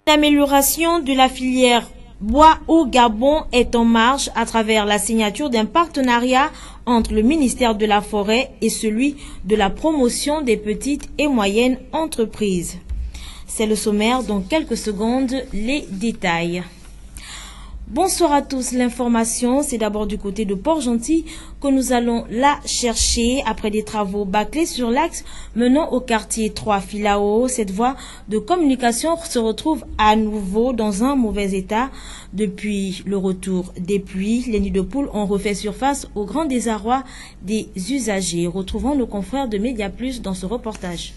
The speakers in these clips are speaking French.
L'amélioration de la filière bois au Gabon est en marche à travers la signature d'un partenariat entre le ministère de la Forêt et celui de la promotion des petites et moyennes entreprises. C'est le sommaire, dans quelques secondes, les détails. Bonsoir à tous, l'information, c'est d'abord du côté de Port-Gentil que nous allons la chercher après des travaux bâclés sur l'axe menant au quartier 3 Filao. Cette voie de communication se retrouve à nouveau dans un mauvais état. Depuis le retour des pluies, les nids de poules ont refait surface au grand désarroi des usagers. Retrouvons nos confrères de Média Plus dans ce reportage.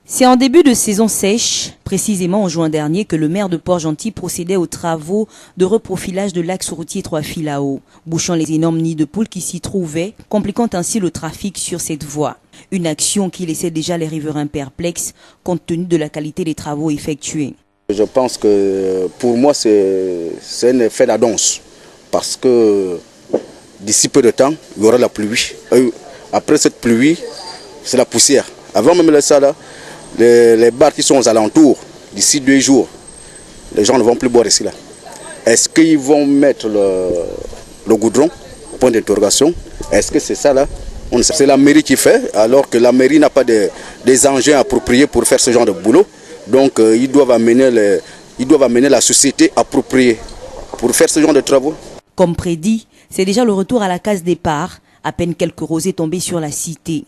C'est en début de saison sèche, précisément en juin dernier, que le maire de Port-Gentil procédait aux travaux de reprofilage de l'axe routier 3 Filao, bouchant les énormes nids de poules qui s'y trouvaient, compliquant ainsi le trafic sur cette voie. Une action qui laissait déjà les riverains perplexes compte tenu de la qualité des travaux effectués. Je pense que pour moi c'est un effet d'annonce parce que d'ici peu de temps, il y aura la pluie. Après cette pluie, c'est la poussière. Avant même ça là, les bars qui sont aux alentours, d'ici 2 jours, les gens ne vont plus boire ici là. Est-ce qu'ils vont mettre le goudron? Point d'interrogation. Est-ce que c'est ça là? C'est la mairie qui fait, alors que la mairie n'a pas des engins appropriés pour faire ce genre de boulot. Donc ils doivent amener la société appropriée pour faire ce genre de travaux. Comme prédit, c'est déjà le retour à la case départ, à peine quelques rosées tombées sur la cité.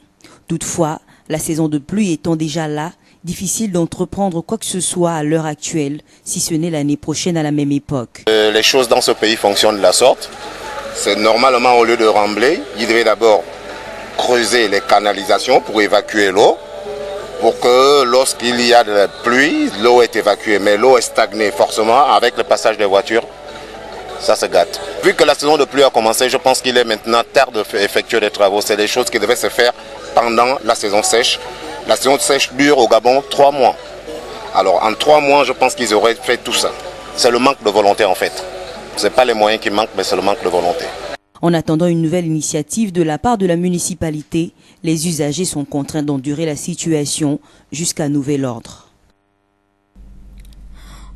Toutefois, la saison de pluie étant déjà là, difficile d'entreprendre quoi que ce soit à l'heure actuelle, si ce n'est l'année prochaine à la même époque. Les choses dans ce pays fonctionnent de la sorte. C'est normalement, au lieu de rembler, il devait d'abord creuser les canalisations pour évacuer l'eau, pour que lorsqu'il y a de la pluie, l'eau est évacuée. Mais l'eau est stagnée forcément avec le passage des voitures. Ça se gâte. Vu que la saison de pluie a commencé, je pense qu'il est maintenant tard d'effectuer des travaux. C'est des choses qui devaient se faire pendant la saison sèche. La saison sèche dure au Gabon 3 mois. Alors en 3 mois, je pense qu'ils auraient fait tout ça. C'est le manque de volonté en fait. Ce n'est pas les moyens qui manquent, mais c'est le manque de volonté. En attendant une nouvelle initiative de la part de la municipalité, les usagers sont contraints d'endurer la situation jusqu'à nouvel ordre.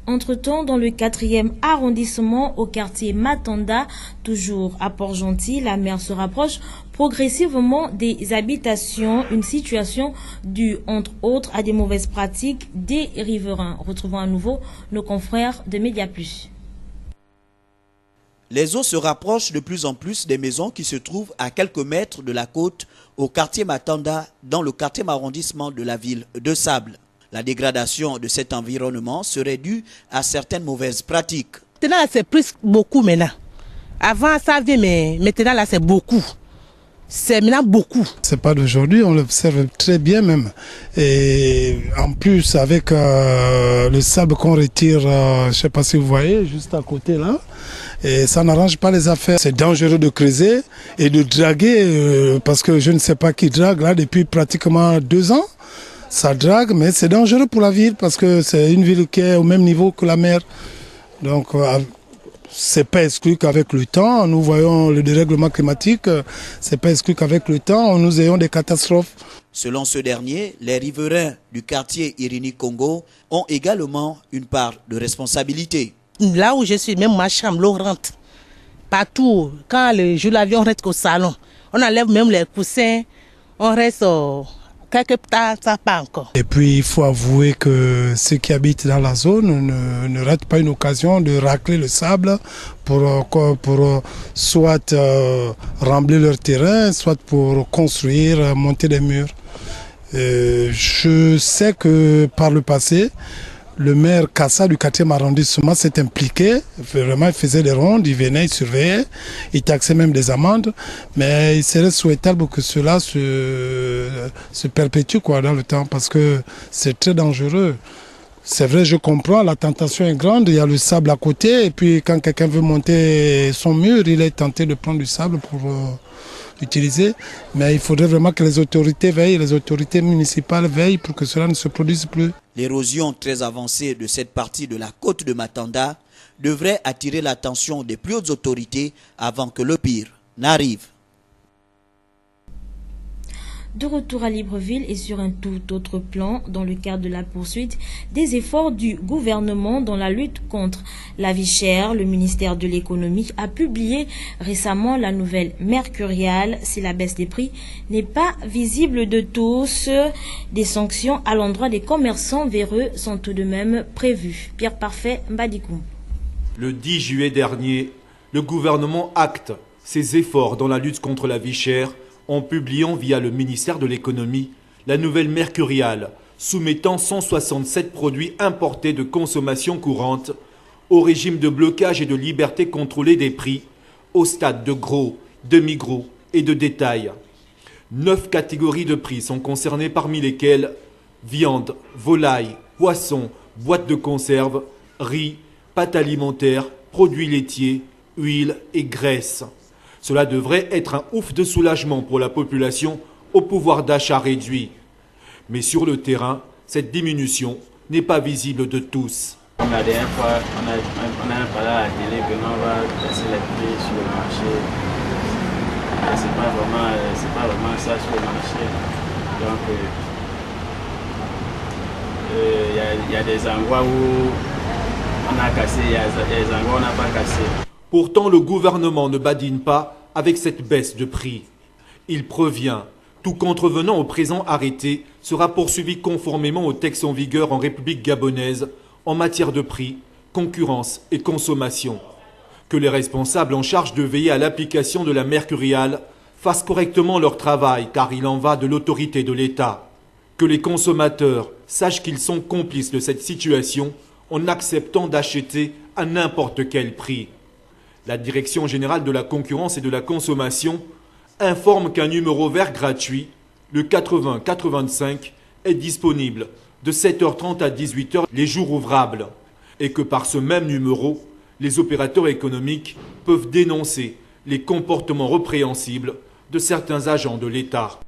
Entre-temps, dans le 4e arrondissement, au quartier Matanda, toujours à Port-Gentil, la mer se rapproche progressivement des habitations, une situation due, entre autres, à des mauvaises pratiques des riverains. Retrouvons à nouveau nos confrères de Média Plus. Les eaux se rapprochent de plus en plus des maisons qui se trouvent à quelques mètres de la côte au quartier Matanda, dans le 4e arrondissement de la ville de Sable. La dégradation de cet environnement serait due à certaines mauvaises pratiques. Maintenant, c'est plus beaucoup maintenant. Avant, ça vient, mais maintenant, là, c'est beaucoup. C'est maintenant beaucoup. C'est pas d'aujourd'hui, on l'observe très bien même. Et en plus, avec le sable qu'on retire, je sais pas si vous voyez, juste à côté là, et ça n'arrange pas les affaires. C'est dangereux de creuser et de draguer, parce que je ne sais pas qui drague là depuis pratiquement 2 ans. Ça drague, mais c'est dangereux pour la ville parce que c'est une ville qui est au même niveau que la mer. Donc, c'est pas exclu qu'avec le temps, nous voyons le dérèglement climatique, c'est pas exclu qu'avec le temps, nous ayons des catastrophes. Selon ce dernier, les riverains du quartier Irini-Congo ont également une part de responsabilité. Là où je suis, même ma chambre, l'eau rentre. Partout, quand le jour l'avion reste au salon, on enlève même les coussins, on reste quelque part, ça pas encore. Et puis il faut avouer que ceux qui habitent dans la zone ne ratent pas une occasion de racler le sable pour soit rembler leur terrain, soit pour construire, monter des murs. Je sais que par le passé, le maire Kassa du 4e arrondissement s'est impliqué, vraiment il faisait des rondes, il venait, il surveillait, il taxait même des amendes, mais il serait souhaitable que cela se perpétue dans le temps parce que c'est très dangereux. C'est vrai, je comprends, la tentation est grande, il y a le sable à côté et puis quand quelqu'un veut monter son mur, il est tenté de prendre du sable pour l'utiliser, mais il faudrait vraiment que les autorités veillent, les autorités municipales veillent pour que cela ne se produise plus. L'érosion très avancée de cette partie de la côte de Matanda devrait attirer l'attention des plus hautes autorités avant que le pire n'arrive. De retour à Libreville et sur un tout autre plan, dans le cadre de la poursuite des efforts du gouvernement dans la lutte contre la vie chère, le ministère de l'économie a publié récemment la nouvelle Mercurial. Si la baisse des prix n'est pas visible de tous, des sanctions à l'endroit des commerçants véreux sont tout de même prévues. Pierre Parfait, Mbadikoum. Le 10 juillet dernier, le gouvernement acte ses efforts dans la lutte contre la vie chère en publiant via le ministère de l'économie la nouvelle Mercurial soumettant 167 produits importés de consommation courante au régime de blocage et de liberté contrôlée des prix au stade de gros, demi-gros et de détail. 9 catégories de prix sont concernées, parmi lesquelles viande, volaille, poisson, boîtes de conserve, riz, pâtes alimentaires, produits laitiers, huile et graisse. Cela devrait être un ouf de soulagement pour la population au pouvoir d'achat réduit. Mais sur le terrain, cette diminution n'est pas visible de tous. Comme la dernière fois, on a parlé à la télé que on va baisser les prix sur le marché. C'est pas vraiment ça sur le marché. Donc, il y a des endroits où on a cassé, il y a des endroits où on n'a pas cassé. Pourtant, le gouvernement ne badine pas avec cette baisse de prix. Il prévient, tout contrevenant au présent arrêté sera poursuivi conformément aux textes en vigueur en République gabonaise en matière de prix, concurrence et consommation. Que les responsables en charge de veiller à l'application de la Mercurial fassent correctement leur travail, car il en va de l'autorité de l'État. Que les consommateurs sachent qu'ils sont complices de cette situation en acceptant d'acheter à n'importe quel prix. La Direction générale de la concurrence et de la consommation informe qu'un numéro vert gratuit, le 8085, est disponible de 7h30 à 18h les jours ouvrables et que par ce même numéro, les opérateurs économiques peuvent dénoncer les comportements répréhensibles de certains agents de l'État.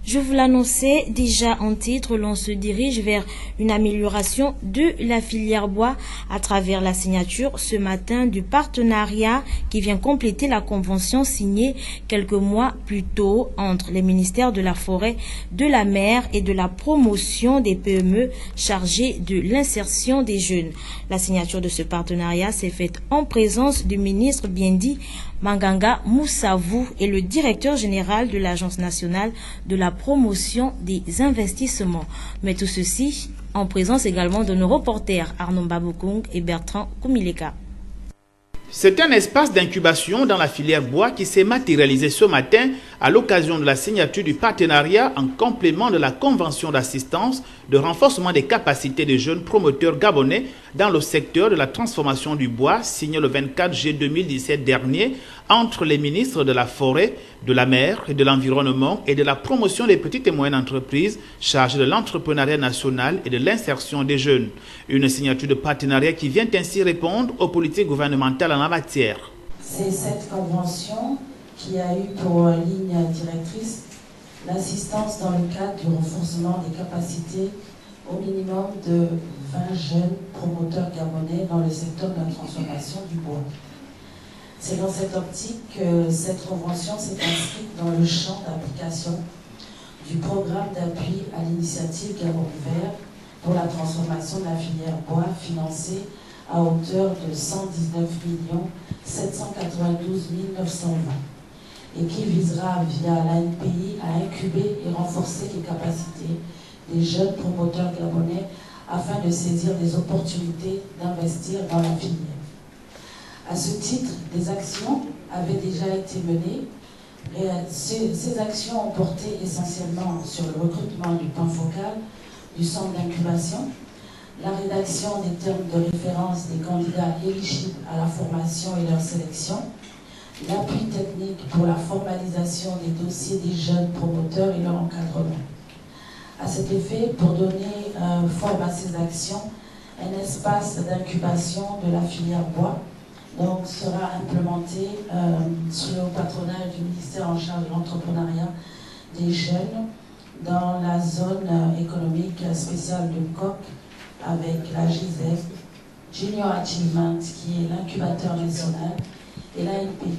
Je vous l'annonçais déjà en titre, l'on se dirige vers une amélioration de la filière bois à travers la signature ce matin du partenariat qui vient compléter la convention signée quelques mois plus tôt entre les ministères de la Forêt, de la Mer et de la promotion des PME chargés de l'insertion des jeunes. La signature de ce partenariat s'est faite en présence du ministre Biendi Manganga Moussavou et le directeur général de l'Agence nationale de la promotion des investissements. Mais tout ceci en présence également de nos reporters Arnon Babokong et Bertrand Koumileka. C'est un espace d'incubation dans la filière bois qui s'est matérialisé ce matin à l'occasion de la signature du partenariat en complément de la convention d'assistance de renforcement des capacités des jeunes promoteurs gabonais dans le secteur de la transformation du bois signée le 24 juillet 2017 dernier entre les ministres de la Forêt, de la Mer et de l'Environnement et de la promotion des petites et moyennes entreprises chargées de l'entrepreneuriat national et de l'insertion des jeunes. Une signature de partenariat qui vient ainsi répondre aux politiques gouvernementales en la matière. C'est cette convention qui a eu pour ligne directrice l'assistance dans le cadre du renforcement des capacités au minimum de 20 jeunes promoteurs gabonais dans le secteur de la transformation du bois. C'est dans cette optique que cette convention s'est inscrite dans le champ d'application du programme d'appui à l'initiative Gabon Vert pour la transformation de la filière bois financé à hauteur de 119 792 920 et qui visera via l'ANPI à incuber et renforcer les capacités des jeunes promoteurs gabonais afin de saisir des opportunités d'investir dans la filière. À ce titre, des actions avaient déjà été menées. Ces actions ont porté essentiellement sur le recrutement du point focal, du centre d'incubation, la rédaction des termes de référence des candidats éligibles à la formation et leur sélection, l'appui technique pour la formalisation des dossiers des jeunes promoteurs et leur encadrement. À cet effet, pour donner forme à ces actions, un espace d'incubation de la filière bois sera implémenté sous le patronage du ministère en charge de l'entrepreneuriat des jeunes dans la zone économique spéciale de Coq avec la GISEF, Junior Achievement qui est l'incubateur national et l'ANP.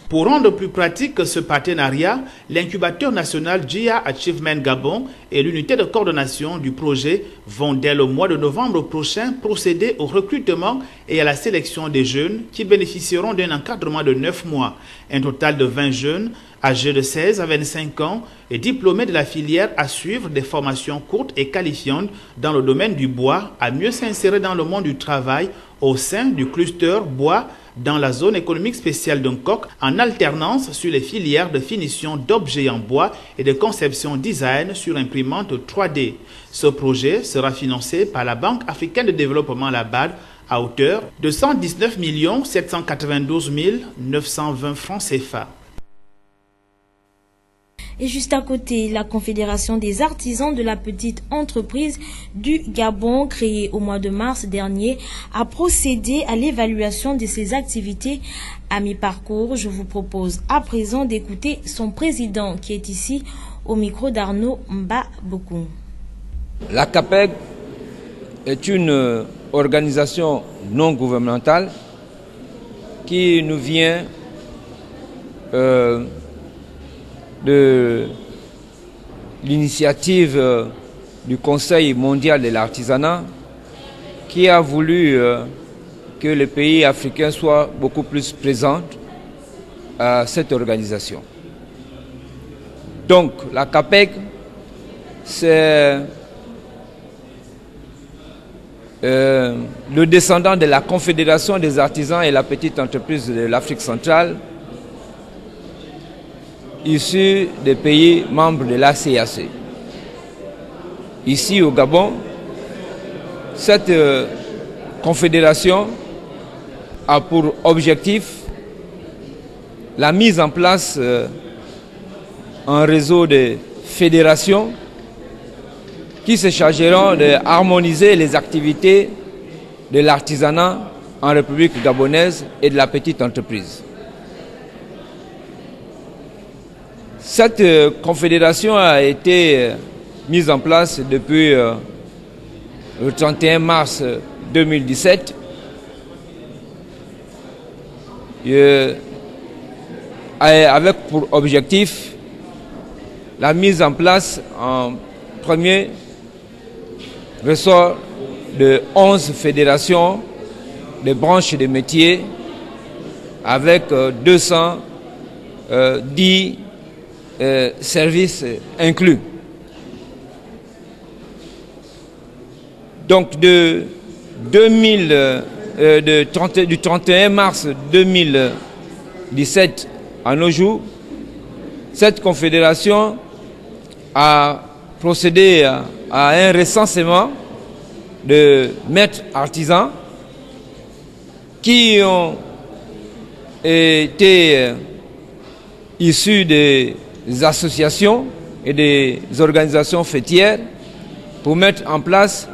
Pour rendre plus pratique ce partenariat, l'incubateur national GIA Achievement Gabon et l'unité de coordination du projet vont dès le mois de novembre prochain procéder au recrutement et à la sélection des jeunes qui bénéficieront d'un encadrement de 9 mois. Un total de 20 jeunes âgés de 16 à 25 ans et diplômés de la filière à suivre des formations courtes et qualifiantes dans le domaine du bois, à mieux s'insérer dans le monde du travail au sein du cluster bois dans la zone économique spéciale d'Uncock, en alternance sur les filières de finition d'objets en bois et de conception design sur imprimante 3D. Ce projet sera financé par la Banque africaine de développement, la BAD, à hauteur de 119 792 920 francs CFA. Et juste à côté, la Confédération des artisans de la petite entreprise du Gabon, créée au mois de mars dernier, a procédé à l'évaluation de ses activités à mi-parcours. Je vous propose à présent d'écouter son président qui est ici au micro d'Arnaud Mbabokoum. La CAPEG est une organisation non gouvernementale qui nous vient de l'initiative du Conseil mondial de l'artisanat qui a voulu que les pays africains soient beaucoup plus présents à cette organisation. Donc la CAPEG, c'est le descendant de la Confédération des artisans et la petite entreprise de l'Afrique centrale, issus des pays membres de la CAC. Ici au Gabon, cette confédération a pour objectif la mise en place d'un réseau de fédérations qui se chargeront d'harmoniser les activités de l'artisanat en République gabonaise et de la petite entreprise. Cette confédération a été mise en place depuis le 31 mars 2017. Avec pour objectif la mise en place en premier ressort de 11 fédérations de branches de métiers avec 210 services inclus. Donc du 31 mars 2017 à nos jours, cette confédération a procédé à un recensement de maîtres artisans qui ont été issus des associations et des organisations fêtières pour mettre en place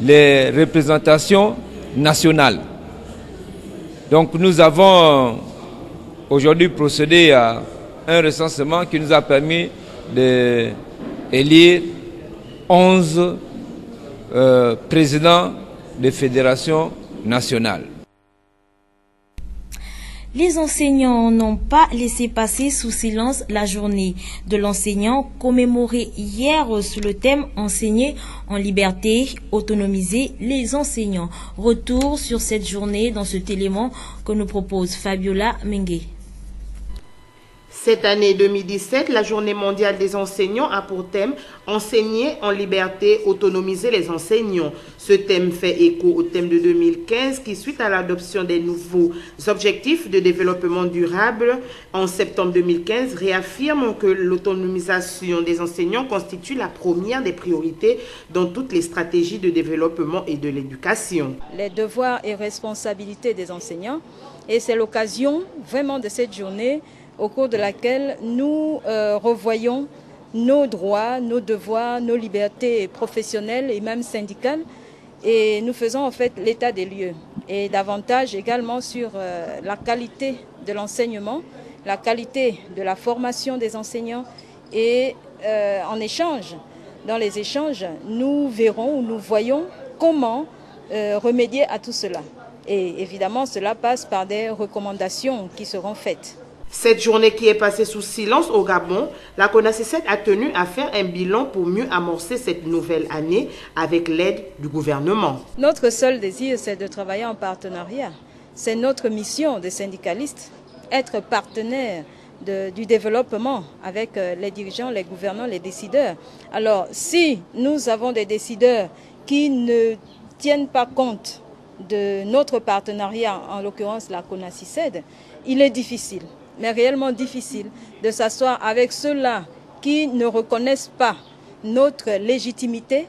les représentations nationales. Donc nous avons aujourd'hui procédé à un recensement qui nous a permis d'élire 11 présidents des fédérations nationales. Les enseignants n'ont pas laissé passer sous silence la journée de l'enseignant commémorée hier sous le thème « Enseigner en liberté, autonomiser les enseignants ». Retour sur cette journée dans cet élément que nous propose Fabiola Mengue. Cette année 2017, la Journée mondiale des enseignants a pour thème « Enseigner en liberté, autonomiser les enseignants ». Ce thème fait écho au thème de 2015 qui, suite à l'adoption des nouveaux objectifs de développement durable en septembre 2015, réaffirme que l'autonomisation des enseignants constitue la première des priorités dans toutes les stratégies de développement et de l'éducation. Les devoirs et responsabilités des enseignants, et c'est l'occasion vraiment de cette journée au cours de laquelle nous revoyons nos droits, nos devoirs, nos libertés professionnelles et même syndicales. Et nous faisons en fait l'état des lieux et davantage également sur la qualité de l'enseignement, la qualité de la formation des enseignants et en échange, dans les échanges, nous verrons ou nous voyons comment remédier à tout cela. Et évidemment, cela passe par des recommandations qui seront faites. Cette journée qui est passée sous silence au Gabon, la CONACYSED a tenu à faire un bilan pour mieux amorcer cette nouvelle année avec l'aide du gouvernement. Notre seul désir, c'est de travailler en partenariat. C'est notre mission de syndicalistes, être partenaire du développement avec les dirigeants, les gouvernants, les décideurs. Alors, si nous avons des décideurs qui ne tiennent pas compte de notre partenariat, en l'occurrence la CONACYSED, il est difficile, mais réellement difficile, de s'asseoir avec ceux-là qui ne reconnaissent pas notre légitimité.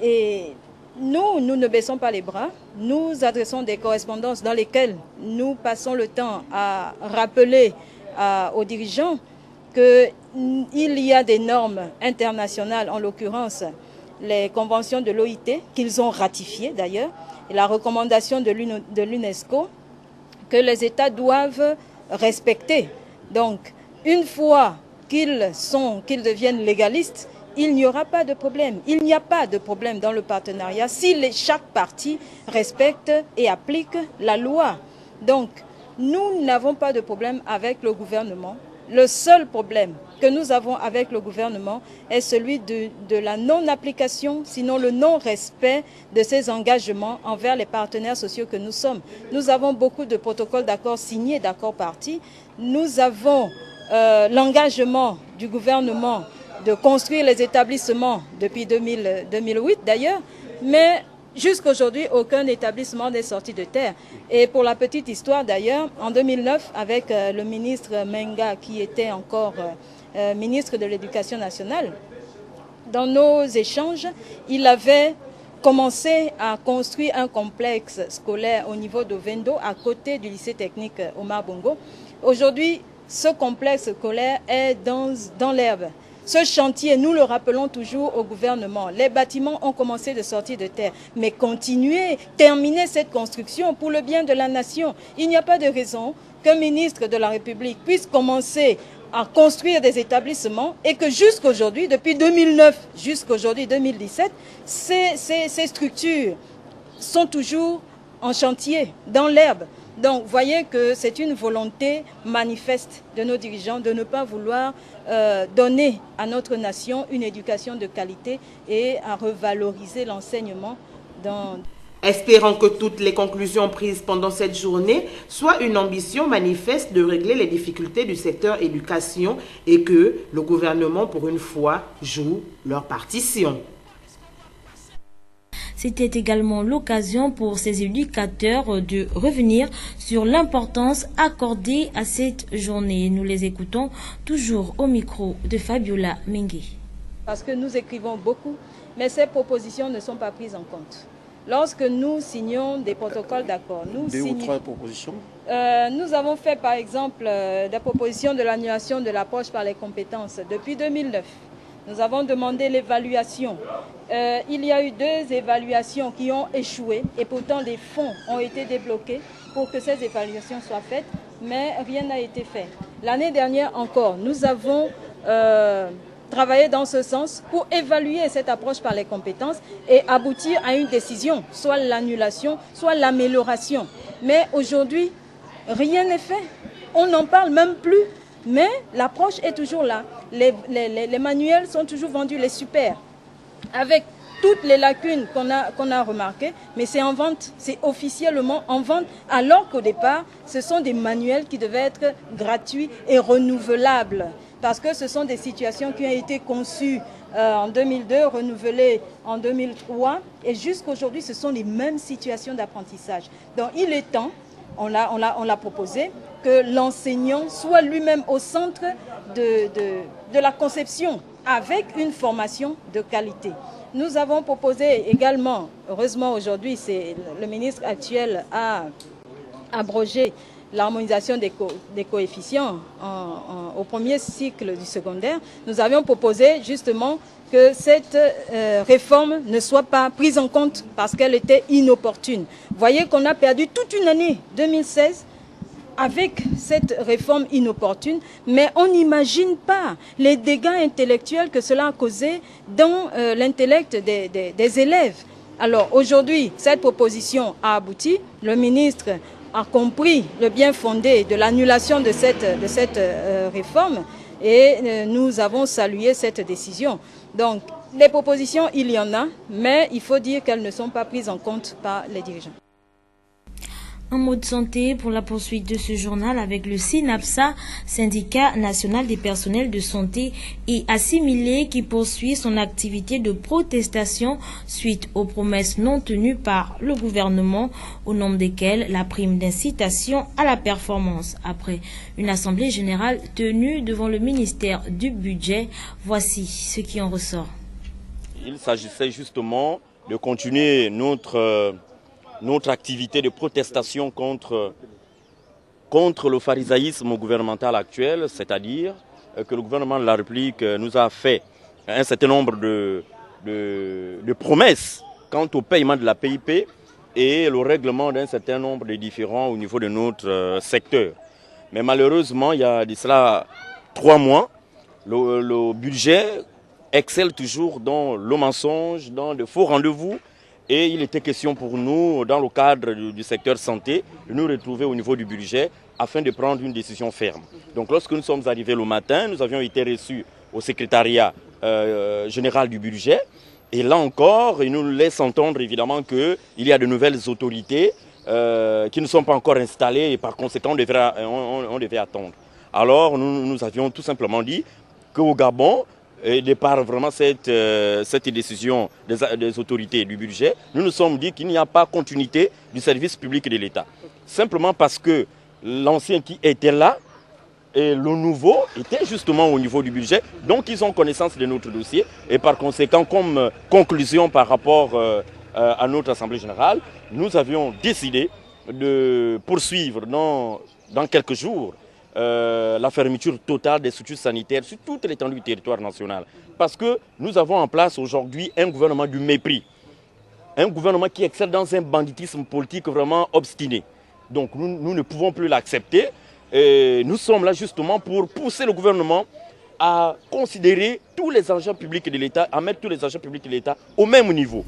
Et nous ne baissons pas les bras. Nous adressons des correspondances dans lesquelles nous passons le temps à rappeler aux dirigeants qu'il y a des normes internationales, en l'occurrence les conventions de l'OIT, qu'ils ont ratifiées d'ailleurs, et la recommandation de l'UNESCO, que les États doivent respecter. Donc, une fois qu'ils deviennent légalistes, il n'y aura pas de problème. Il n'y a pas de problème dans le partenariat si chaque partie respecte et applique la loi. Donc, nous n'avons pas de problème avec le gouvernement. Le seul problème que nous avons avec le gouvernement est celui de la non-application, sinon le non-respect de ses engagements envers les partenaires sociaux que nous sommes. Nous avons beaucoup de protocoles d'accords signés, d'accords partis. Nous avons l'engagement du gouvernement de construire les établissements depuis 2008 d'ailleurs, mais jusqu'à aujourd'hui, aucun établissement n'est sorti de terre. Et pour la petite histoire d'ailleurs, en 2009, avec le ministre Menga, qui était encore ministre de l'Éducation nationale, dans nos échanges, il avait commencé à construire un complexe scolaire au niveau de Vendo, à côté du lycée technique Omar Bongo. Aujourd'hui, ce complexe scolaire est dans l'herbe. Ce chantier, nous le rappelons toujours au gouvernement. Les bâtiments ont commencé de sortir de terre, mais continuer, terminer cette construction pour le bien de la nation. Il n'y a pas de raison qu'un ministre de la République puisse commencer à construire des établissements et que jusqu'aujourd'hui, depuis 2009 jusqu'aujourd'hui 2017, ces structures sont toujours en chantier, dans l'herbe. Donc, vous voyez que c'est une volonté manifeste de nos dirigeants de ne pas vouloir donner à notre nation une éducation de qualité et à revaloriser l'enseignement dans... Espérons que toutes les conclusions prises pendant cette journée soient une ambition manifeste de régler les difficultés du secteur éducation et que le gouvernement, pour une fois, joue leur partition. C'était également l'occasion pour ces éducateurs de revenir sur l'importance accordée à cette journée. Nous les écoutons toujours au micro de Fabiola Mengue. Parce que nous écrivons beaucoup, mais ces propositions ne sont pas prises en compte. Lorsque nous signons des protocoles d'accord, deux ou trois propositions. Nous avons fait par exemple des propositions de l'annulation de l'approche par les compétences depuis 2009. Nous avons demandé l'évaluation. Il y a eu 2 évaluations qui ont échoué et pourtant des fonds ont été débloqués pour que ces évaluations soient faites, mais rien n'a été fait. L'année dernière encore, nous avons travaillé dans ce sens pour évaluer cette approche par les compétences et aboutir à une décision, soit l'annulation, soit l'amélioration. Mais aujourd'hui, rien n'est fait. On n'en parle même plus. Mais l'approche est toujours là. Les manuels sont toujours vendus, les super, avec toutes les lacunes qu'on a remarquées, mais c'est en vente, c'est officiellement en vente, alors qu'au départ, ce sont des manuels qui devaient être gratuits et renouvelables, parce que ce sont des situations qui ont été conçues en 2002, renouvelées en 2003, et jusqu'aujourd'hui, ce sont les mêmes situations d'apprentissage. Donc il est temps, on l'a proposé, que l'enseignant soit lui-même au centre de la conception, avec une formation de qualité. Nous avons proposé également, heureusement aujourd'hui, le ministre actuel a abrogé l'harmonisation des coefficients au premier cycle du secondaire. Nous avions proposé justement que cette réforme ne soit pas prise en compte parce qu'elle était inopportune. Vous voyez qu'on a perdu toute une année, 2016, avec cette réforme inopportune, mais on n'imagine pas les dégâts intellectuels que cela a causé dans l'intellect des élèves. Alors aujourd'hui, cette proposition a abouti. Le ministre a compris le bien fondé de l'annulation de cette réforme et nous avons salué cette décision. Donc, les propositions, il y en a, mais il faut dire qu'elles ne sont pas prises en compte par les dirigeants. Un mot de santé pour la poursuite de ce journal avec le SINAPSA, syndicat national des personnels de santé et assimilés, qui poursuit son activité de protestation suite aux promesses non tenues par le gouvernement, au nombre desquelles la prime d'incitation à la performance. Après une assemblée générale tenue devant le ministère du Budget, voici ce qui en ressort. Il s'agissait justement de continuer notre activité de protestation contre le pharisaïsme gouvernemental actuel, c'est-à-dire que le gouvernement de la République nous a fait un certain nombre de promesses quant au paiement de la PIP et le règlement d'un certain nombre de différends au niveau de notre secteur. Mais malheureusement, il y a de cela 3 mois, le budget excelle toujours dans le mensonge, dans de faux rendez-vous. Et il était question pour nous, dans le cadre du secteur santé, de nous retrouver au niveau du budget afin de prendre une décision ferme. Donc lorsque nous sommes arrivés le matin, nous avions été reçus au secrétariat général du budget. Et là encore, il nous laisse entendre évidemment qu'il y a de nouvelles autorités qui ne sont pas encore installées et par conséquent on devait attendre. Alors nous avions tout simplement dit qu'au Gabon, et de par vraiment cette décision des autorités du budget, nous nous sommes dit qu'il n'y a pas continuité du service public de l'État. Simplement parce que l'ancien qui était là et le nouveau était justement au niveau du budget. Donc ils ont connaissance de notre dossier et par conséquent, comme conclusion par rapport à notre Assemblée générale, nous avions décidé de poursuivre dans quelques jours la fermeture totale des structures sanitaires sur toute l'étendue du territoire national. Parce que nous avons en place aujourd'hui un gouvernement du mépris. Un gouvernement qui excelle dans un banditisme politique vraiment obstiné. Donc nous ne pouvons plus l'accepter. Nous sommes là justement pour pousser le gouvernement à considérer tous les agents publics de l'État, à mettre tous les agents publics de l'État au même niveau.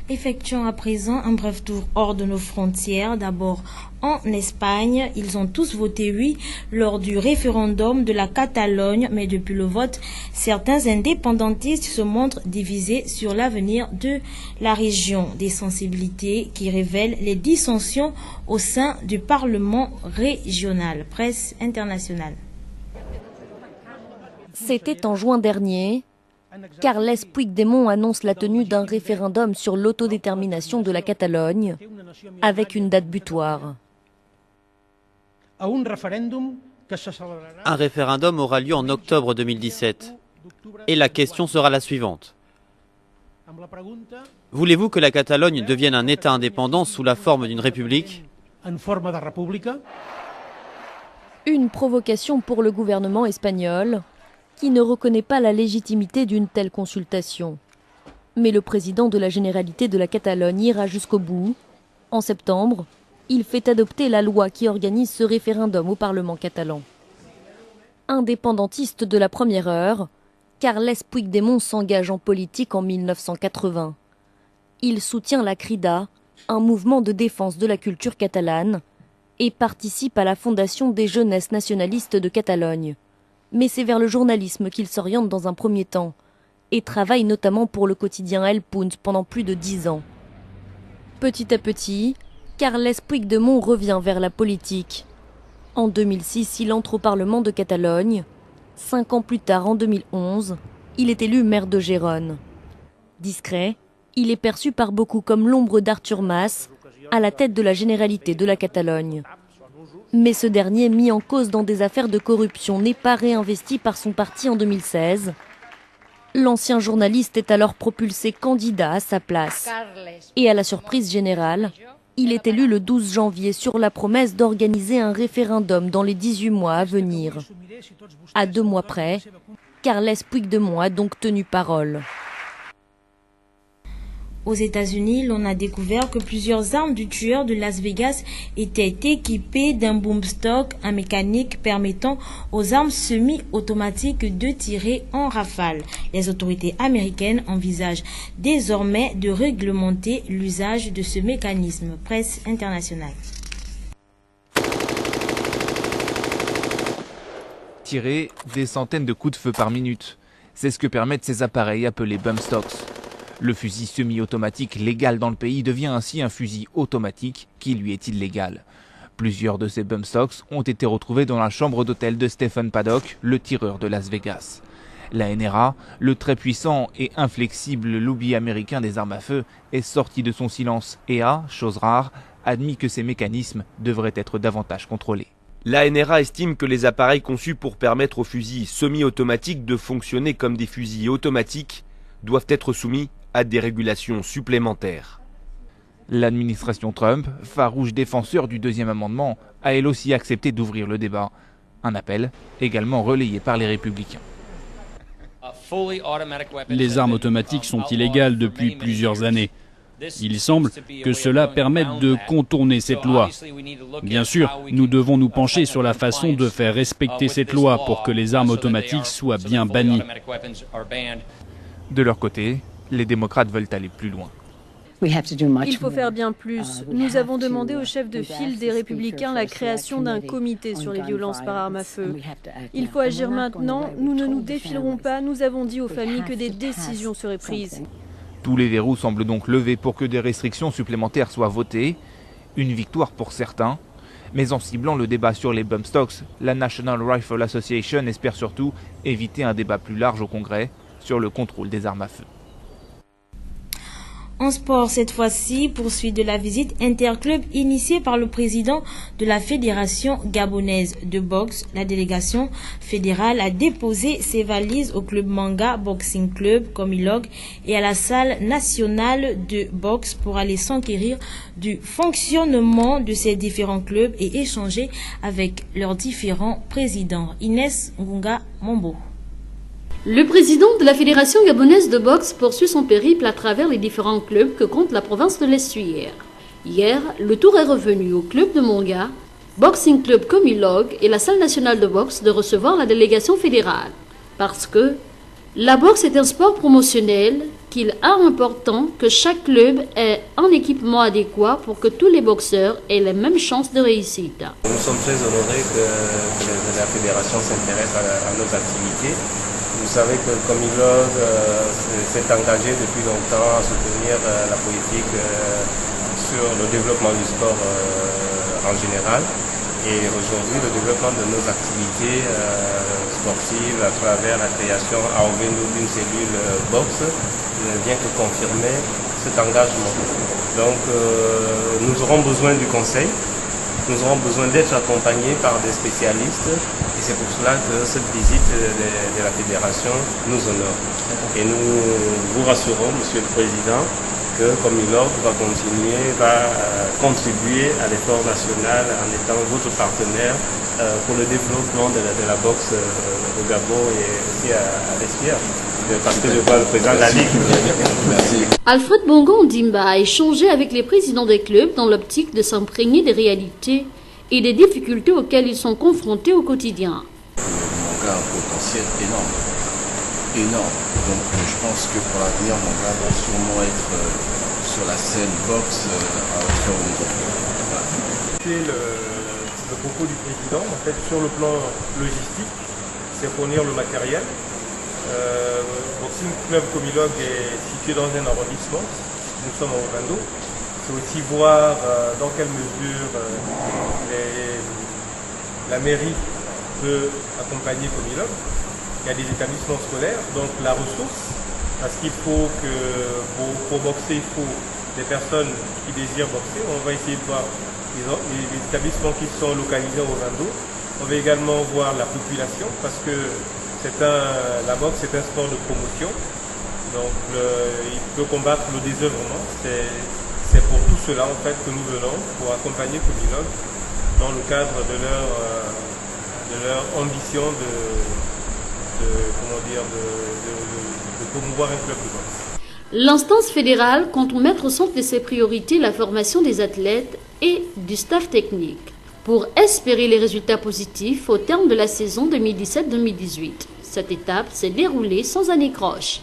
Effectuons à présent un bref tour hors de nos frontières. D'abord en Espagne, ils ont tous voté oui lors du référendum de la Catalogne, mais depuis le vote, certains indépendantistes se montrent divisés sur l'avenir de la région. Des sensibilités qui révèlent les dissensions au sein du Parlement régional. Presse internationale. C'était en juin dernier. Carles Puigdemont annonce la tenue d'un référendum sur l'autodétermination de la Catalogne avec une date butoir. Un référendum aura lieu en octobre 2017 et la question sera la suivante. Voulez-vous que la Catalogne devienne un État indépendant sous la forme d'une république ? Une provocation pour le gouvernement espagnol, qui ne reconnaît pas la légitimité d'une telle consultation. Mais le président de la Généralité de la Catalogne ira jusqu'au bout. En septembre, il fait adopter la loi qui organise ce référendum au Parlement catalan. Indépendantiste de la première heure, Carles Puigdemont s'engage en politique en 1980. Il soutient la Crida, un mouvement de défense de la culture catalane, et participe à la fondation des Jeunesses nationalistes de Catalogne. Mais c'est vers le journalisme qu'il s'oriente dans un premier temps et travaille notamment pour le quotidien El Punt pendant plus de 10 ans. Petit à petit, Carles Puigdemont revient vers la politique. En 2006, il entre au Parlement de Catalogne. 5 ans plus tard, en 2011, il est élu maire de Gérone. Discret, il est perçu par beaucoup comme l'ombre d'Artur Mas, à la tête de la Généralité de la Catalogne. Mais ce dernier, mis en cause dans des affaires de corruption, n'est pas réinvesti par son parti en 2016. L'ancien journaliste est alors propulsé candidat à sa place. Et à la surprise générale, il est élu le 12 janvier sur la promesse d'organiser un référendum dans les 18 mois à venir. À 2 mois près, Carles Puigdemont a donc tenu parole. Aux États-Unis, l'on a découvert que plusieurs armes du tueur de Las Vegas étaient équipées d'un boomstock, un mécanique permettant aux armes semi-automatiques de tirer en rafale. Les autorités américaines envisagent désormais de réglementer l'usage de ce mécanisme. Presse internationale. Tirer des centaines de coups de feu par minute. C'est ce que permettent ces appareils appelés bump stocks. Le fusil semi-automatique légal dans le pays devient ainsi un fusil automatique qui lui est illégal. Plusieurs de ces bump stocks ont été retrouvés dans la chambre d'hôtel de Stephen Paddock, le tireur de Las Vegas. La NRA, le très puissant et inflexible lobby américain des armes à feu, est sorti de son silence et a, chose rare, admis que ces mécanismes devraient être davantage contrôlés. La NRA estime que les appareils conçus pour permettre aux fusils semi-automatiques de fonctionner comme des fusils automatiques doivent être soumis à des régulations supplémentaires. L'administration Trump, farouche défenseur du deuxième amendement, a elle aussi accepté d'ouvrir le débat. Un appel également relayé par les républicains. Les armes automatiques sont illégales depuis plusieurs années. Il semble que cela permette de contourner cette loi. Bien sûr, nous devons nous pencher sur la façon de faire respecter cette loi pour que les armes automatiques soient bien bannies. De leur côté, les démocrates veulent aller plus loin. Il faut faire bien plus. Nous avons demandé au chef de file des Républicains la création d'un comité sur les violences par arme à feu. Il faut agir maintenant. Nous ne nous défilerons pas. Nous avons dit aux familles que des décisions seraient prises. Tous les verrous semblent donc levés pour que des restrictions supplémentaires soient votées. Une victoire pour certains. Mais en ciblant le débat sur les bump stocks, la National Rifle Association espère surtout éviter un débat plus large au Congrès sur le contrôle des armes à feu. En sport, cette fois-ci, poursuite de la visite interclub initiée par le président de la Fédération gabonaise de boxe. La délégation fédérale a déposé ses valises au club Manga Boxing Club Comilog et à la salle nationale de boxe pour aller s'enquérir du fonctionnement de ces différents clubs et échanger avec leurs différents présidents. Inès Ngunga Mombo. Le président de la Fédération gabonaise de boxe poursuit son périple à travers les différents clubs que compte la province de l'Estuaire. Hier, le tour est revenu au club de Monga, Boxing Club Comilog et la salle nationale de boxe de recevoir la délégation fédérale. Parce que la boxe est un sport promotionnel qu'il est important que chaque club ait un équipement adéquat pour que tous les boxeurs aient les mêmes chances de réussite. Nous sommes très honorés que la fédération s'intéresse à nos activités. Vous savez que Comilog s'est engagé depuis longtemps à soutenir la politique sur le développement du sport en général. Et aujourd'hui, le développement de nos activités sportives à travers la création à Ovendo d'une cellule boxe ne vient que confirmer cet engagement. Donc nous aurons besoin du conseil, nous aurons besoin d'être accompagnés par des spécialistes. Et c'est pour cela que cette visite de la fédération nous honore. Et nous vous rassurons, Monsieur le Président, que Comilog va contribuer à l'effort national en étant votre partenaire pour le développement de la boxe au Gabon et aussi à l'Estuaire. Parce que je vois le président de la Ligue. Merci. Alfred Bongo Ndimba a échangé avec les présidents des clubs dans l'optique de s'imprégner des réalités et des difficultés auxquelles ils sont confrontés au quotidien. Monga a un potentiel énorme. Donc je pense que pour l'avenir, Monga va sûrement être sur la scène boxe à très haut niveau. C'est le propos du président. En fait, sur le plan logistique, c'est fournir le matériel. Boxing Club Comilog est situé dans un arrondissement. Nous sommes à Ovendo. C'est aussi voir dans quelle mesure la mairie peut accompagner Comilog. Il y a des établissements scolaires, donc la ressource, parce qu'il faut que pour boxer, il faut des personnes qui désirent boxer. On va essayer de voir les établissements qui sont localisés au Ovendo. On va également voir la population, parce que la boxe est un sport de promotion. Donc il peut combattre le désœuvrement. C'est pour tout cela en fait que nous venons, pour accompagner Comilog dans le cadre de leur ambition de promouvoir un club de boxe. L'instance fédérale compte mettre au centre de ses priorités la formation des athlètes et du staff technique pour espérer les résultats positifs au terme de la saison 2017-2018. Cette étape s'est déroulée sans anicroche.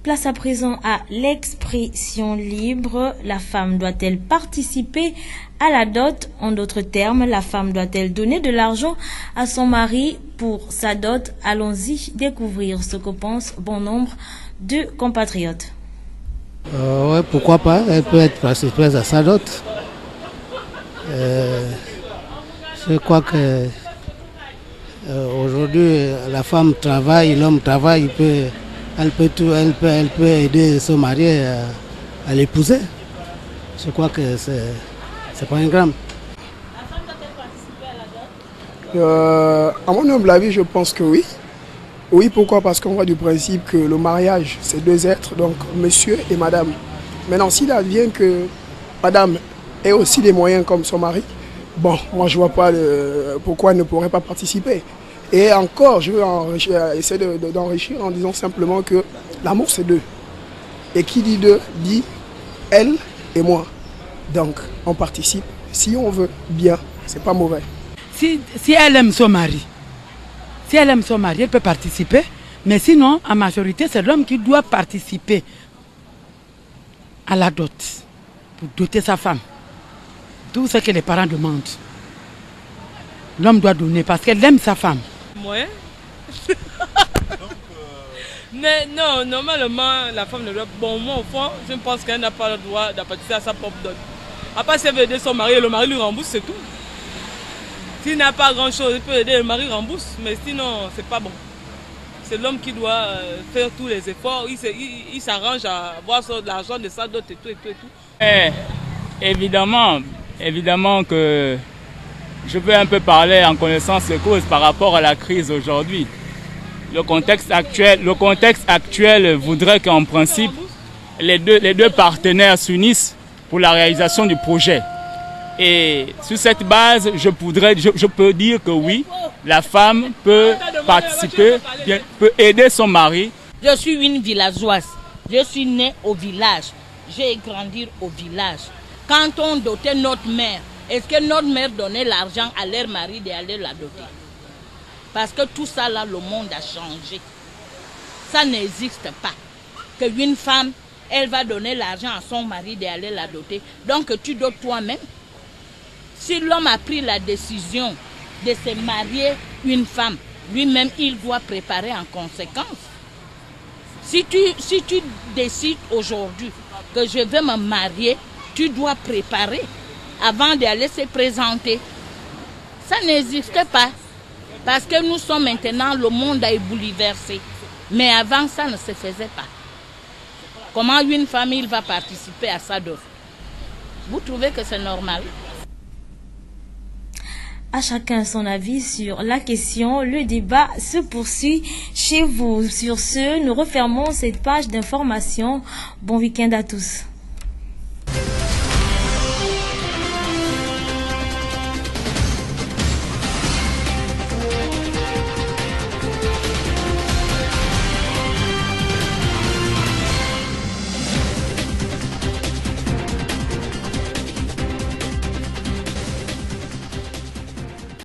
Place à présent à l'expression libre. La femme doit-elle participer à la dot? En d'autres termes, la femme doit-elle donner de l'argent à son mari pour sa dot? Allons-y découvrir ce que pensent bon nombre de compatriotes. Ouais, pourquoi pas? Elle peut être participée à sa dot. Je crois que aujourd'hui la femme travaille, l'homme travaille, elle peut aider son mari à l'épouser. Je crois que c'est pas un drame. La femme doit-elle participer à la dot? À mon humble avis, je pense que oui. Oui, pourquoi? Parce qu'on voit du principe que le mariage, c'est deux êtres, donc monsieur et madame. Maintenant, s'il advient que madame ait aussi des moyens comme son mari, bon, moi je vois pas pourquoi elle ne pourrait pas participer. Et encore, je veux essayer d'enrichir en disant simplement que l'amour c'est deux. Et qui dit deux, dit elle et moi. Donc, on participe. Si on veut bien, c'est pas mauvais. Si elle aime son mari, elle peut participer. Mais sinon, en majorité, c'est l'homme qui doit participer à la dot pour doter sa femme. Tout ce que les parents demandent. L'homme doit donner parce qu'elle aime sa femme. Ouais. Mais non, normalement, la femme ne doit... Bon, moi, au fond, je pense qu'elle n'a pas le droit de participer à sa propre dot. À part si elle veut aider son mari, le mari lui rembourse, c'est tout. S'il n'a pas grand-chose, il peut aider, le mari rembourse. Mais sinon, c'est pas bon. C'est l'homme qui doit faire tous les efforts. Il s'arrange à avoir l'argent de sa dot et tout, et tout, et tout. Évidemment que je peux un peu parler en connaissance de cause par rapport à la crise aujourd'hui. Le contexte actuel voudrait qu'en principe, les deux partenaires s'unissent pour la réalisation du projet. Et sur cette base, je peux dire que oui, la femme peut participer, peut aider son mari. Je suis une villageoise. Je suis née au village. J'ai grandi au village. Quand on dotait notre mère, est-ce que notre mère donnait l'argent à leur mari d'aller la doter? Parce que tout ça là, le monde a changé. Ça n'existe pas. Qu'une femme, elle va donner l'argent à son mari d'aller la doter. Donc tu dotes toi-même. Si l'homme a pris la décision de se marier une femme, lui-même il doit préparer en conséquence. Si tu décides aujourd'hui que je vais me marier, tu dois préparer avant d'aller se présenter. Ça n'existe pas. Parce que nous sommes maintenant, le monde a bouleversé. Mais avant, ça ne se faisait pas. Comment une famille va participer à ça d'autre? Vous trouvez que c'est normal? À chacun son avis sur la question. Le débat se poursuit chez vous. Sur ce, nous refermons cette page d'information. Bon week-end à tous.